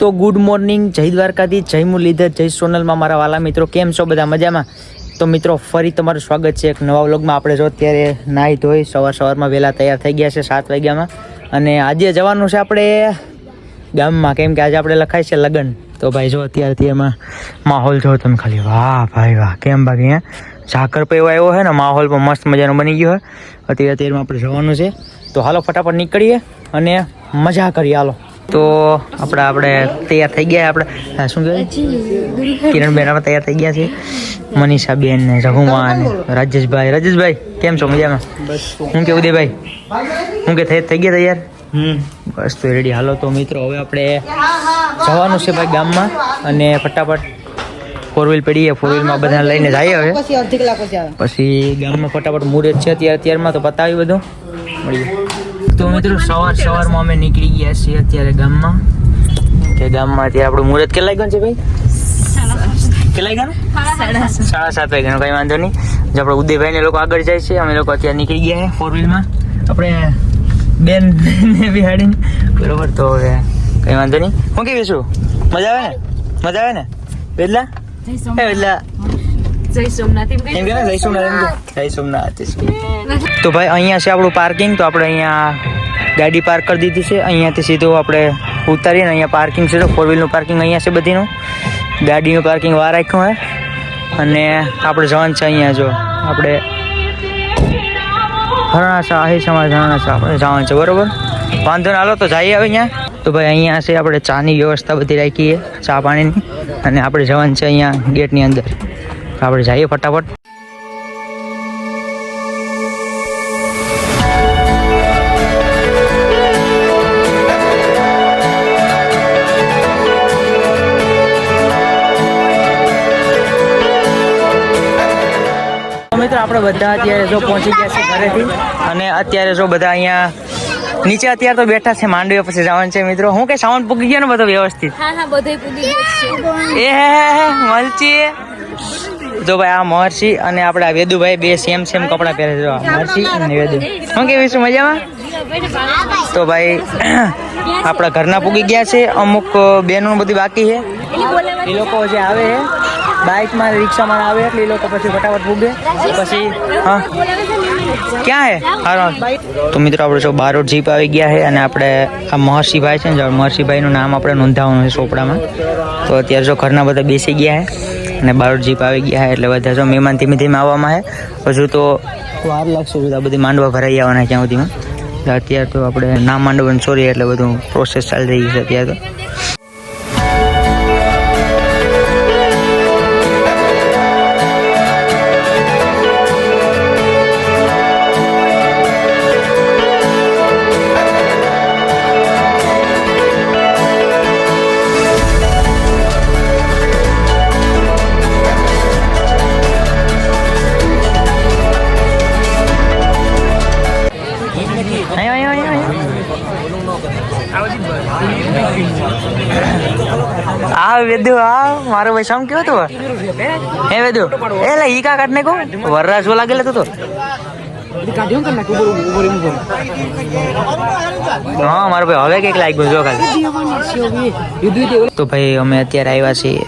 તો good morning, જય દ્વારકાથી, જય મુરલીધર, જય સોનલમાં મારા વાલા મિત્રો. કેમ છો બધા? મજામાં? તો મિત્રો ફરી તમારું સ્વાગત છે એક નવા વ્લોગમાં. આપણે જો અત્યારે નાહી ધોઈ સવારમાં વહેલા તૈયાર થઈ ગયા છે 7 વાગ્યામાં, અને આજે જવાનું છે આપણે ગામમાં, કેમ કે આજે આપણે લખાય છે લગ્ન. તો ભાઈ જો અત્યારથી એમાં માહોલ જો તમે ખાલી, વાહ ભાઈ વાહ, કેમ બાકી અહીંયા ઝાકર પે આવ્યો છે ને, માહોલ પણ મસ્ત મજાનો બની ગયો છે. અત્યારમાં આપણે જવાનું છે, તો હાલો ફટાફટ નીકળીએ અને મજા કરીએ. હાલો તો આપણે તૈયાર થઈ ગયા. આપણે શું કહેવાય, કિરણબેન આપણે તૈયાર થઈ ગયા છે, મનીષાબેન ને રઘુમા ને રાજેશભાઈ કેમ છો? મજામાં? હું કે ઉદયભાઈ, હું કે થઈ ગયા તૈયાર? બસ તો રેડી. હાલો તો મિત્રો હવે આપણે જવાનું છે ભાઈ ગામમાં, અને ફટાફટ 4 વ્હીલ પડીએ, 4 વ્હીલમાં બધા લઈને જઈએ. હવે પછી ગામમાં ફટાફટ મુહૂર્ત છે અત્યારમાં, તો પતાવી બધું મળીએ. તો મિત્રો સવારમાં અમે નીકળી ગયા છીએ અત્યારે ગામમાં, કે ગામમાં અત્યારે આપણું મુહૂર્ત કેટલા ગયું છે ભાઈ? કેટલા ગયું? 7:30 વાગ્યાનું. કઈ વાંધો નહીં. જો આપણે ઉદયભાઈ ને લોકો આગળ જાય છે, અમે લોકો અત્યારે નીકળી ગયા છે 4 વ્હીલમાં. આપણે બેન ને બિહાડીને બરોબર. તો હવે કઈ વાંધો નહીં. હું કેવી છું? મજા આવે ને? બેદલા જય સોમનાથ. તો ભાઈ અહીંયા છે આપણું પાર્કિંગ. તો આપણે અહીંયા ગાડી પાર્ક કરી દીધી છે. અહીંયાથી સીધું આપણે ઉતારીને અહીંયા પાર્કિંગ છે. તો 4 વ્હીલનું પાર્કિંગ અહીંયા છે, બધીનું ગાડીનું પાર્કિંગ વાર રાખ્યું હોય. અને આપણે જવાનું છે અહીંયા, જો આપણે હરણાસા આપણે જવાનું છે, બરોબર. વાંધો ના, હાલો તો જઈએ હવે અહીંયા. તો ભાઈ અહીંયા છે આપણે ચાની વ્યવસ્થા બધી રાખી છે, ચા પાણીની, અને આપણે જવાનું છે અહીંયા ગેટની અંદર. આપણે જઈએ ફટાફટ. મિત્રો આપણે બધા અત્યારે જો પહોંચી ગયા છે ઘરેથી, અને અત્યારે જો બધા અહીંયા નીચે અત્યારે તો બેઠા છે. માંડવી પછી જવાનું છે મિત્રો. હું કે સાઉન્ડ પૂગી ગયો ને બધો વ્યવસ્થિત? હા બધું પૂગી ગયું છે. મલચી જો ભાઈ, આ મહર્ષિ અને આપણે આ વેદુભાઈ બે સેમ કપડાં પહેરે છે. મહર્ષિ અને વેદુ, શું કેવી છું? મજામાં? તો ભાઈ આપણા ઘરના પૂગી ગયા છે. અમુક બહેનો બધી બાકી છે, એ લોકો જે આવે છે બાઇકમાં રિક્ષામાં આવે એટલે એ લોકો પછી ફટાફટ પૂગે. પછી હા ક્યાં હે હારો. તો મિત્રો આપણે જો બારોટ જીપ આવી ગયા છે, અને આપણે આ મહર્ષિભાઈ છે ને, મહર્ષિભાઈનું નામ આપણે નોંધાવવાનું છે ચોપડામાં. તો અત્યારે જો ઘરના બધા બેસી ગયા છે, અને બારોટ જીપ આવી ગયા છે, એટલે બધા જો મહેમાન ધીમે ધીમે આવવામાં છે. હજુ તો વાર લાગશે, બધા બધી માંડવા ભરાઈ આવવાના ત્યાં સુધીમાં. અત્યારે તો આપણે નામ માંડવાનું ચોરી એટલે બધું પ્રોસેસ ચાલી રહી છે અત્યારે તો. વેદુ મારો ભાઈ શામ કેવો તો હે વેદુ એટલે ઈ કા કાઢને કો વરરાજ જો લાગેલે તો હા મારો ભાઈ હવે કઈક લાગ્યું જો ખાલી. તો ભાઈ અમે અત્યારે આવ્યા છીએ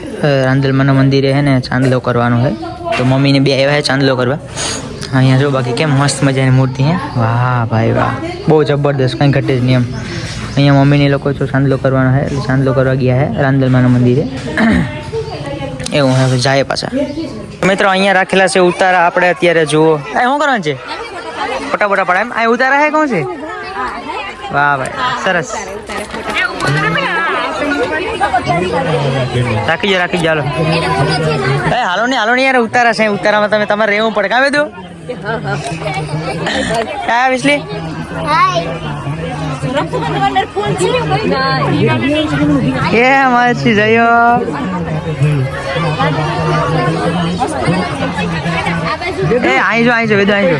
રાંદલમાના મંદિરે, હે ને ચાંદલો કરવાનો છે. તો મમ્મીને બે આવ્યા છે ચાંદલો કરવા. અહીંયા જો બાકી કેમ મસ્ત મજાની મૂર્તિ હે. વાહ ભાઈ વાહ, બહુ જબરદસ્ત, કંઈ ઘટે જ નહીં એમ. અહીંયા મમ્મીને લોકો જો ચાંદલો કરવાનો છે, એટલે ચાંદલો કરવા ગયા છે રાંદલમાના મંદિરે. એવું હવે જાય પાછા. મિત્રો અહીંયા રાખેલા છે ઉતારા. આપણે અત્યારે જુઓ શું કરવાનું છે, ફટાફટ પડે એમ. આ ઉતારા છે કોણ છે? વાહ ભાઈ સરસ. રાખી જાલો. હાલો ને યાર, ઉતારા છે. ઉતારામાં તમારે રહેવું પડે. કાં વેદું ક્યાં વિસલી એ માછી જયો. આઈ જો વેદુ આઈ જો.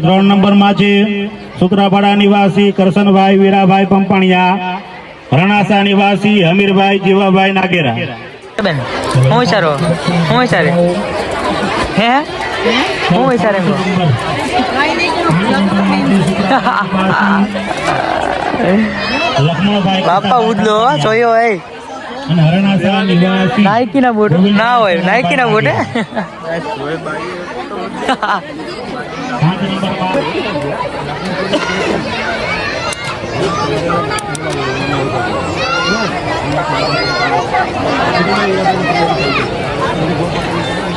3 નંબરમાં છે સુત્રાપાડા નિવાસી કરશનભાઈ વીરાભાઈ પંપાણિયા, રણાસા નિવાસી હમીરભાઈ જીવાભાઈ નાગેરા. બેન હું વિચારો હે હું વિચારે લક્ષ્મણભાઈ બાપા ઉદલો જોયો હોય અને હરણાસા નિવાસી નાઇકી ના બૂટ ના હોય નાઇકી ના બૂટ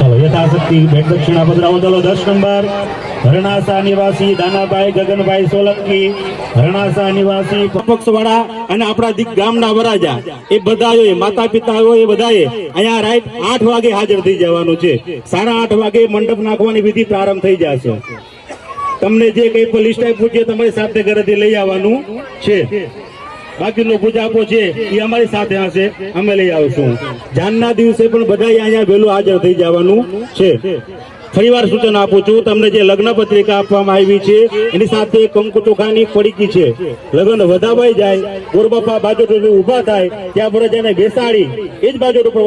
5 યથાશક્તિ ભેટ દક્ષિણા પધરાવો. ચાલો 10 નંબર હરણાસા નિવાસી દાનાભાઈ ગગનભાઈ સોલંકી, હરણાસા નિવાસી પક્ષવાળા અને આપણા દીક ગામના વરાજા એ બધા માતા પિતા એ બધાએ અહીંયા રાઈટ 8 વાગે હાજર થઈ જવાનું છે. 8:30 વાગે મંડપ નાખવાની વિધિ પ્રારંભ થઈ જશે. તમને જે કઈ પણ લિસ્ટ આપ્યું છે તમારી સાથે ઘરેથી લઈ આવવાનું છે. બાકીનો પૂજાપો છે એ અમારી સાથે હશે, અમે લઈ આવશું. જાનના દિવસે પણ બધા અહીંયા વહેલું હાજર થઈ જવાનું છે. ફરીવાર સૂચન આપું છું તમને, જે લગ્ન પત્રિકા આપવામાં આવી છે એની સાથે કંકુ ચોખાની પડીકી છે. લગ્ન વધાવાઈ જાય, ગોરબાપા બાજુ ઉભા થાય ત્યાં વરરાજાને બેસાડી એ જ બાજુ ઉપર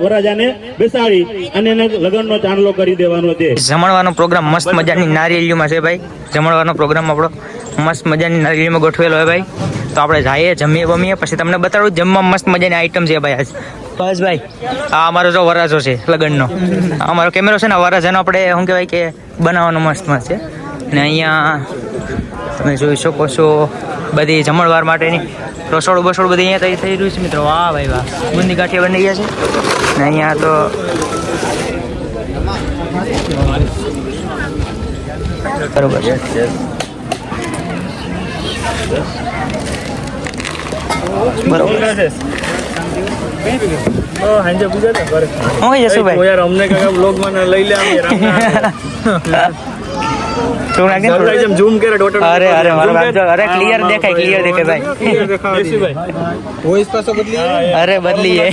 વરરાજાને બેસાડી અને એને લગ્નનો ચાંદલો કરી દેવાનો છે. જમણવાનો પ્રોગ્રામ મસ્ત મજાની નારિયેળીમાં છે ભાઈ. જમણવાનો પ્રોગ્રામ આપણો મસ્ત મજાની નારિયેળીમાં ગોઠવેલો હોય ભાઈ. તો આપણે જઈએ જમીએ બમીએ પછી તમને બતાડું જમવા મસ્ત મજાની આઈટમ છે ભાઈ. આજ બસ ભાઈ આ અમારો જો વરાજો છે લગ્નનો, અમારો કેમેરો છે ને વરાજાનો આપણે શું કહેવાય કે બનાવવાનો મસ્ત મસ્ત છે. ને અહીંયા તમે જોઈ શકો છો બધી જમણવાર માટેની રસોડું બસોડું બધી અહીંયા તૈયાર થઈ રહ્યું છે મિત્રો. વાહ ભાઈ વાહ, બુંદી ગાંઠિયા બની ગયા છે. ને અહીંયા તો બરોબર છે. બરોબર હું જશું ભાઈ અમને બ્લોગમાં લઈ લે ઝૂમ કરે અરે અરે અરે ક્લિયર દેખાય ભાઈ. વોઇસ પાછો બદલી અરે બદલીએ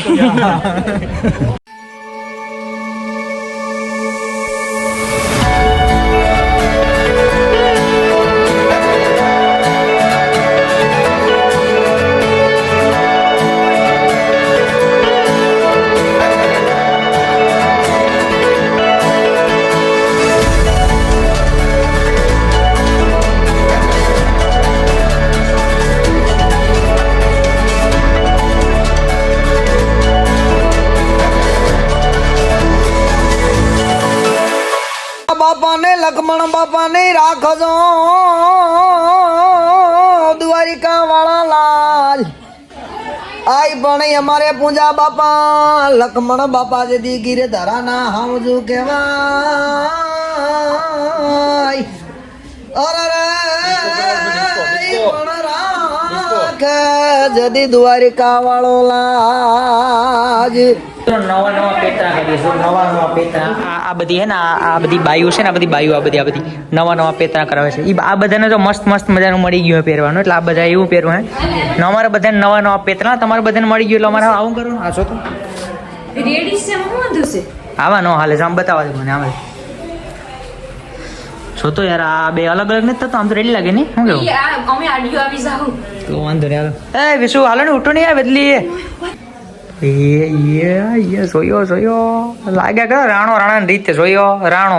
બાપાને લક્ષ્મણ બાપાને રાખજો દ્વારિકા વાળા લાલ આઈ પણ અમારે પૂજા બાપા લક્ષ્મણ બાપા જેદી ગીરે ધરાના હાવજુ કેવાય. અરે રે પણ રાખે જદી દ્વારિકા વાળો લાજ. નવા પેતરા કરીશું. નવા પેતરા આ બધી હે ને આ બધી બાયુ છે ને આ બધી બાયુ આ બધી નવા પેતરા કરાવે છે. આ બધાને તો મસ્ત મસ્ત મજાનું મળી ગયું પહેરવાનું, એટલે આ બધા એવું પહેરવું હે ને અમારે બધાને નવા પેતરા તમારે બધાને મળી ગયું એટલે અમારે આવું કરવું. આ છો તો રેડી છે આવા નો હાલે આમ બતાવવા દે મને. આમ છો તો યાર આ બે અલગ અલગ નથી થતો, આમ તો રેડી લાગે ને. શું કેવું અમે આડિયો આવી જાવ તો વાંધો નહીં. હાલો એ વિશુ હાલો ને ઉઠો નહીં બદલી જોયો લાગ્યા કરો રાણો રાણા રીતે જોયો રાણો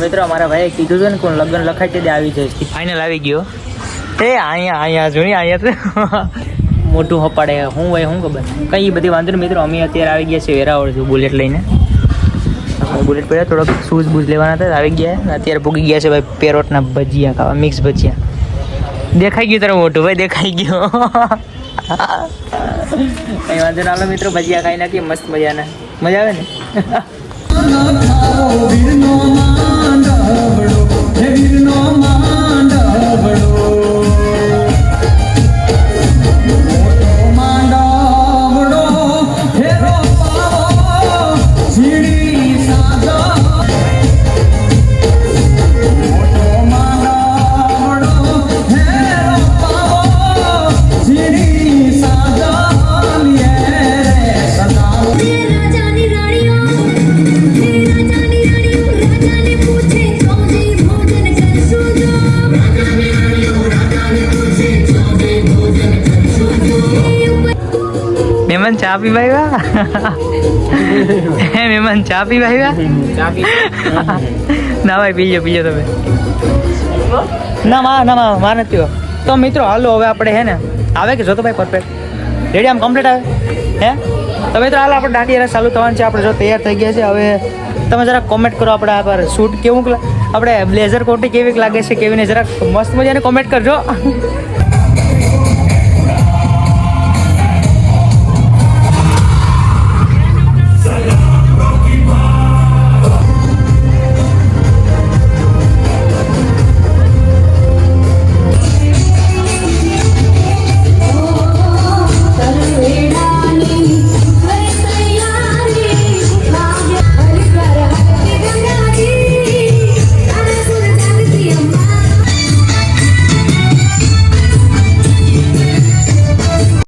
મિત્રો અમારા ભાઈએ કીધું છે ને કોણ લગ્ન લખાઈ તે આવી જાય ફાઇનલ આવી ગયો. એ અહીંયા જોઈ અહીંયા મોટું હપાડે હું ભાઈ શું ખબર કઈ બધી વાંધો નહીં મિત્રો. અમે અત્યારે આવી ગયા છે વેરાવળ છું બુલેટ લઈને. બુલેટ પડ્યા થોડોક શૂઝ બૂઝ લેવાના હતા આવી ગયા. અત્યારે પૂગી ગયા છે ભાઈ પેરોટના ભજીયા ખાવા, મિક્સ ભજીયા. દેખાઈ ગયું તારું મોટું ભાઈ દેખાઈ ગયો. કઈ વાંધો ના હાલો મિત્રો ભજીયા ખાઈ નાખીએ મસ્ત મજાના. મજા આવે ને. ચા પીવાય હે મહેમાન ચા પીવાય ના ભાઈ પીજો તમે ના માં નથી પીવો. તો મિત્રો હાલો હવે આપણે હે ને આવે કે જો તો ભાઈ પરફેક્ટ રેડી આમ કમ્પ્લીટ આવે હે તો મિત્રો હાલ આપણે દાંડિયા રાસ ચાલુ થવાનું છે. આપણે જો તૈયાર થઈ ગયા છે હવે તમે જરા કોમેન્ટ કરો આપણે આ પર શૂટ કેવું આપણે બ્લેઝર કોટી કેવી લાગે છે કેવી ને જરાક મસ્ત મજાને કોમેન્ટ કરજો.